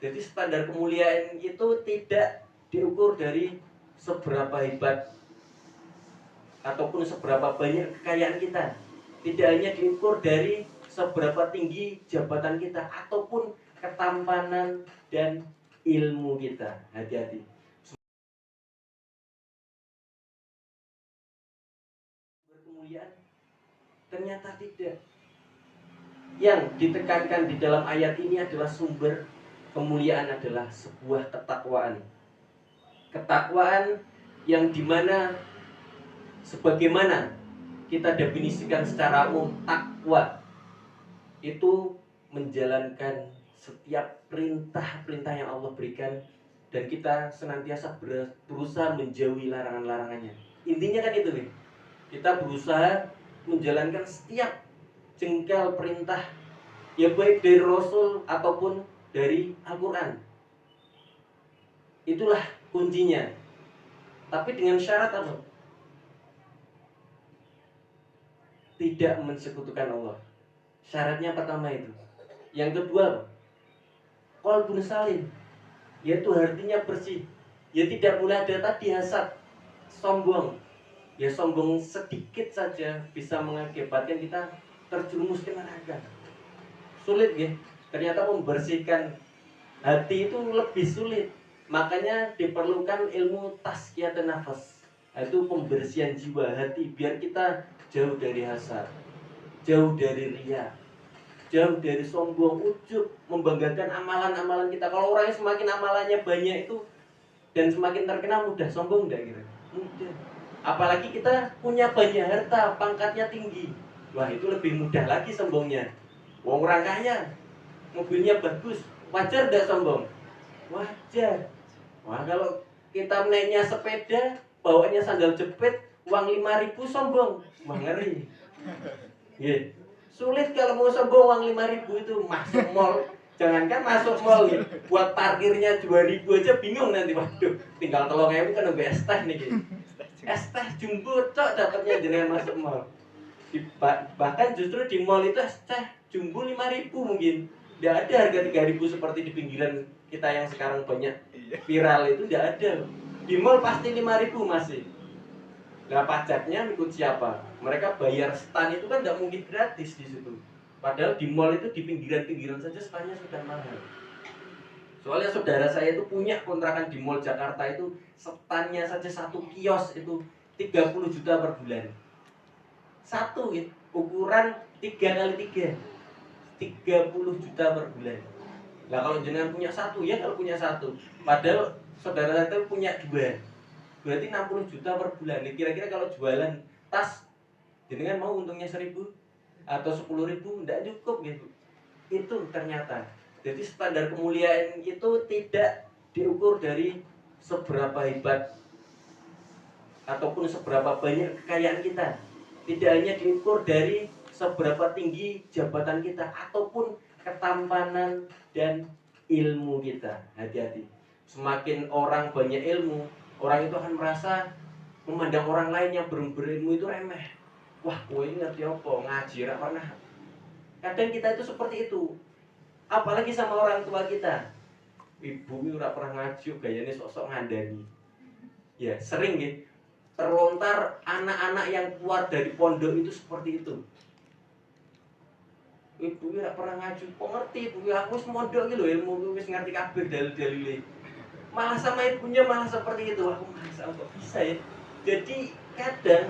Jadi standar kemuliaan itu tidak diukur dari seberapa hebat ataupun seberapa banyak kekayaan kita. Tidak hanya diukur dari seberapa tinggi jabatan kita ataupun ketampanan dan ilmu kita. Hati-hati. Kemuliaan ternyata tidak. Yang ditekankan di dalam ayat ini adalah sumber kemuliaan adalah sebuah ketakwaan. Ketakwaan yang dimana sebagaimana kita definisikan secara umum, takwa itu menjalankan setiap perintah-perintah yang Allah berikan dan kita senantiasa berusaha menjauhi larangan-larangannya. Intinya kan itu nih. Kita berusaha menjalankan setiap jengkal perintah ya baik dari Rasul ataupun dari Al-Quran. Itulah kuncinya. Tapi dengan syarat apa? Tidak mensekutukan Allah. Syaratnya pertama itu. Yang kedua, qalbun salim, yaitu hatinya bersih. Ya tidak boleh ada tadi hasad, sombong. Ya sombong sedikit saja bisa mengakibatkan kita terjerumus ke neraka. Sulit ya. Ternyata membersihkan hati itu lebih sulit. Makanya diperlukan ilmu tazkiyatun nafas. Itu pembersihan jiwa hati biar kita jauh dari hasad, jauh dari riya, jauh dari sombong, ujub, membanggakan amalan-amalan kita. Kalau orangnya semakin amalannya banyak itu dan semakin terkenal, mudah sombong enggak kira? Mudah. Apalagi kita punya banyak harta, pangkatnya tinggi. Wah, itu lebih mudah lagi sombongnya. Wong orang kaya, mobilnya bagus, wajar enggak sombong? Wajar. Wah, kalau kita naiknya sepeda, bawanya sandal jepit, uang 5.000 sombong. Wah, ngeri. Yeah. Sulit kalau mau sombong uang 5.000 itu masuk mall. Jangankan masuk mall ya, buat parkirnya 2.000 aja bingung nanti. Waduh, tinggal tolong ewu kan udah es teh nih. Es teh jumbo cok dapatnya jenengan masuk mall. Bahkan justru di mall itu es teh jumbo 5.000 mungkin. Tidak ada harga 3.000 seperti di pinggiran kita yang sekarang banyak viral itu, tidak ada. Di mall pasti 5.000 masih. Nah, pajaknya ikut siapa? Mereka bayar stan itu kan tidak mungkin gratis di situ. Padahal di mall itu di pinggiran-pinggiran saja stannya sudah mahal. Soalnya saudara saya itu punya kontrakan di mall Jakarta itu, stannya saja satu kios itu 30 juta per bulan. Satu ya, ukuran 3x3, 30 juta per bulan. Nah kalau jenengan punya satu ya, kalau punya satu. Padahal saudara saya itu punya dua. Berarti 60 juta per bulan. Kira-kira kalau jualan tas, jenengan mau untungnya 1.000 atau 10.000? Tidak cukup gitu. Itu ternyata. Jadi standar kemuliaan itu tidak diukur dari seberapa hebat ataupun seberapa banyak kekayaan kita. Tidak hanya diukur dari seberapa tinggi jabatan kita ataupun ketampanan dan ilmu kita. Hati-hati. Semakin orang banyak ilmu, orang itu akan merasa memandang orang lain yang berilmu itu remeh. Wah, gue ngerti apa? Ngaji ra pernah. Kadang kita itu seperti itu. Apalagi sama orang tua kita. Ibu ini ora pernah ngaji, gayane sok-sok ngandani. Ya, sering gitu. Terlontar anak-anak yang keluar dari pondok itu seperti itu. Ibu ini ora pernah ngaji, kok ngerti ibu aku wis mondok iki lho, ilmu wis ngerti kabeh dalil-dalile. Malah sama ibunya malah seperti itu. Aku merasa kok bisa ya. Jadi kadang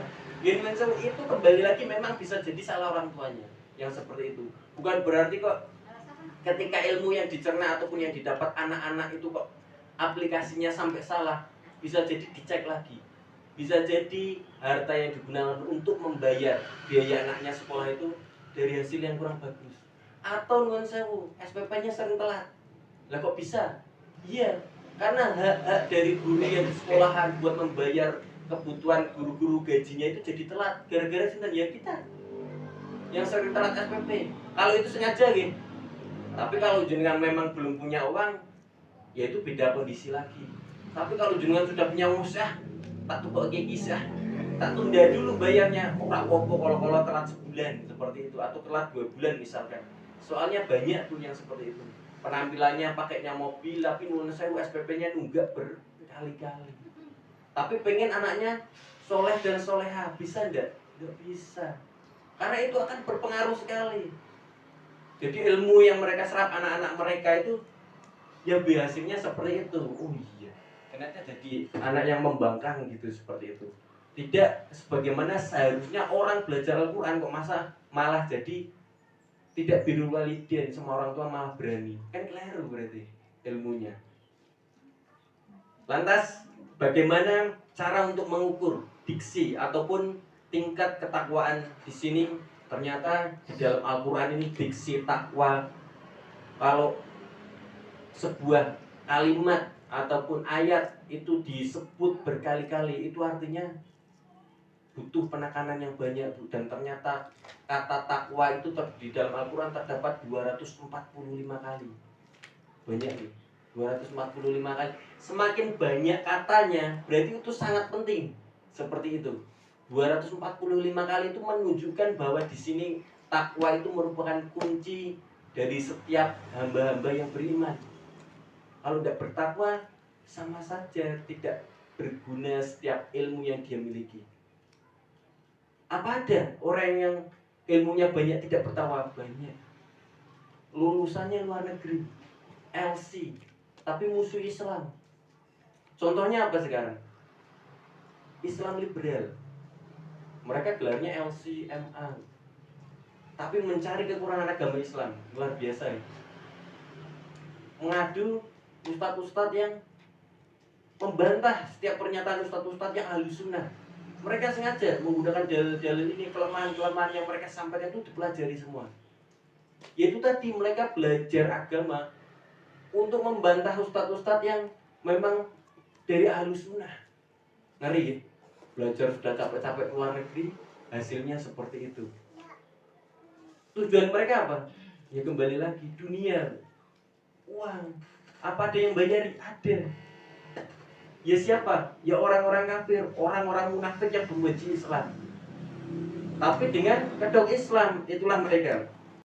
itu kembali lagi memang bisa jadi salah orang tuanya yang seperti itu. Bukan berarti kok ketika ilmu yang dicerna ataupun yang didapat anak-anak itu kok aplikasinya sampai salah. Bisa jadi dicek lagi. Bisa jadi harta yang digunakan untuk membayar biaya anaknya sekolah itu dari hasil yang kurang bagus. Atau nuwun sewu, SPP-nya sering telat. Lah kok bisa? Iya, karena hak-hak dari guru yang di sekolahan buat membayar kebutuhan guru-guru gajinya itu jadi telat. Gara-gara sinten ya kita yang sering telat SPP. Kalau itu sengaja gitu. Tapi kalau jenengan memang belum punya uang, ya itu beda kondisi lagi. Tapi kalau jenengan sudah punya usaha, tak tukok kisah, tak tunda dulu bayarnya. Ora apa-apa kalau telat sebulan seperti itu atau telat 2 bulan misalkan. Soalnya banyak tuh yang seperti itu. penampilannya pakainya mobil, tapi nuwun sewu SPP-nya nunggak berkali-kali. Tapi pengen anaknya soleh dan soleha, bisa enggak? Enggak bisa. Karena itu akan berpengaruh sekali. Jadi ilmu yang mereka serap anak-anak mereka itu ya hasilnya seperti itu. Oh iya, ternyata jadi anak yang membangkang gitu, seperti itu. Tidak sebagaimana seharusnya orang belajar Al-Quran, kok malah jadi tidak birrul walidain, sama orang tua malah berani. Kan keliru berarti ilmunya. Lantas bagaimana cara untuk mengukur diksi ataupun tingkat ketakwaan di sini? Ternyata di dalam Al-Quran ini diksi takwa, kalau sebuah kalimat ataupun ayat itu disebut berkali-kali, itu artinya butuh penekanan yang banyak, Bu. Dan ternyata kata takwa itu di dalam Al-Quran terdapat 245 kali. Banyak nih, 245 kali. Semakin banyak katanya, berarti itu sangat penting. Seperti itu. 245 kali itu menunjukkan bahwa di sini takwa itu merupakan kunci dari setiap hamba-hamba yang beriman. Kalau tidak bertakwa, sama saja tidak berguna setiap ilmu yang dia miliki. Apa ada orang yang ilmunya banyak tidak bertakwa? Banyak. Lulusannya luar negeri, LC, tapi musuh Islam. Contohnya apa sekarang? Islam liberal. Mereka gelarnya LCMA, tapi mencari kekurangan agama Islam. Luar biasa ya. Mengadu ustadz-ustadz yang membantah setiap pernyataan ustadz-ustadz yang ahli sunnah. Mereka sengaja menggunakan dalil-dalil ini, kelemahan-kelemahan yang mereka sampaikan itu dipelajari semua. Yaitu tadi mereka belajar agama untuk membantah ustadz-ustadz yang memang dari ahli sunnah. Ngeri ya? Belajar sudah capek-capek ke luar negeri, hasilnya seperti itu. Tujuan mereka apa? Ya kembali lagi, dunia, uang. Apa ada yang bayari? Ada. Ya siapa? Ya orang-orang kafir, orang-orang munafik yang membenci Islam. Tapi dengan kedok Islam, itulah mereka.